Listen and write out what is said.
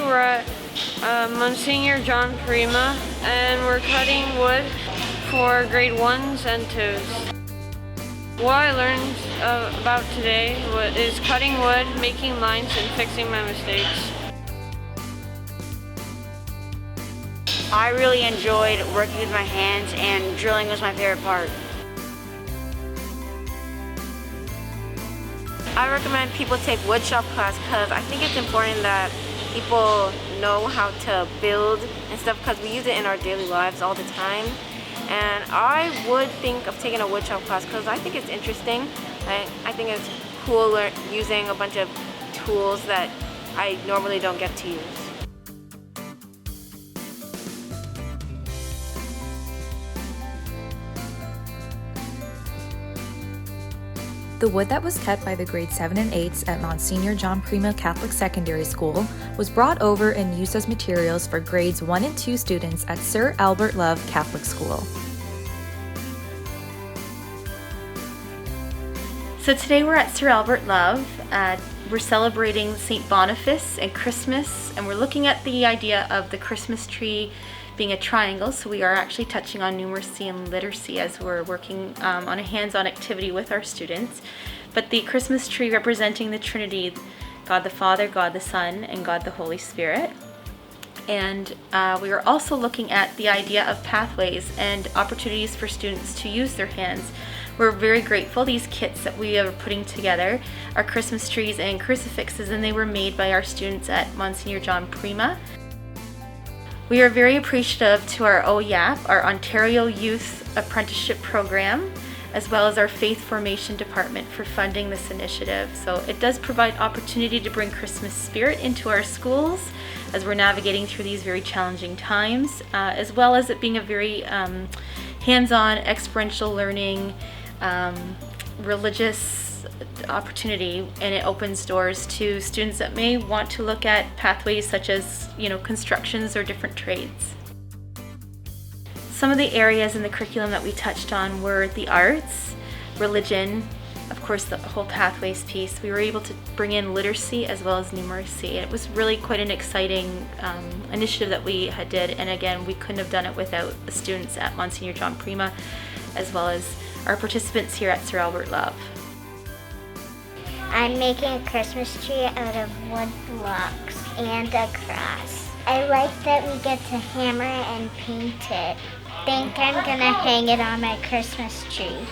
we're at Monsignor John Pereyma, and we're cutting wood for grade 1s and 2s. What I learned about today is cutting wood, making lines, and fixing my mistakes. I really enjoyed working with my hands, and drilling was my favorite part. I recommend people take woodshop class because I think it's important that people know how to build and stuff, because we use it in our daily lives all the time. And I would think of taking a woodshop class because I think it's interesting. I think it's cool using a bunch of tools that I normally don't get to use. The wood that was cut by the grade 7 and 8s at Monsignor John Pereyma Catholic Secondary School was brought over and used as materials for grades 1 and 2 students at Sir Albert Love Catholic School. So today we're at Sir Albert Love. We're celebrating St. Boniface and Christmas, and we're looking at the idea of the Christmas tree being a triangle, so we are actually touching on numeracy and literacy as we're working on a hands-on activity with our students. But the Christmas tree representing the Trinity, God the Father, God the Son, and God the Holy Spirit. And we are also looking at the idea of pathways and opportunities for students to use their hands. We're very grateful. These kits that we are putting together are Christmas trees and crucifixes, and they were made by our students at Monsignor John Pereyma. We are very appreciative to our OYAP, our Ontario Youth Apprenticeship Program, as well as our Faith Formation Department for funding this initiative. So it does provide opportunity to bring Christmas spirit into our schools as we're navigating through these very challenging times, as well as it being a very hands-on, experiential learning, religious opportunity, and it opens doors to students that may want to look at pathways such as, constructions or different trades. Some of the areas in the curriculum that we touched on were the arts, religion, of course the whole pathways piece. We were able to bring in literacy as well as numeracy. It was really quite an exciting initiative that we did, and again, we couldn't have done it without the students at Monsignor John Pereyma as well as our participants here at Sir Albert Love. I'm making a Christmas tree out of wood blocks and a cross. I like that we get to hammer it and paint it. I think I'm gonna hang it on my Christmas tree.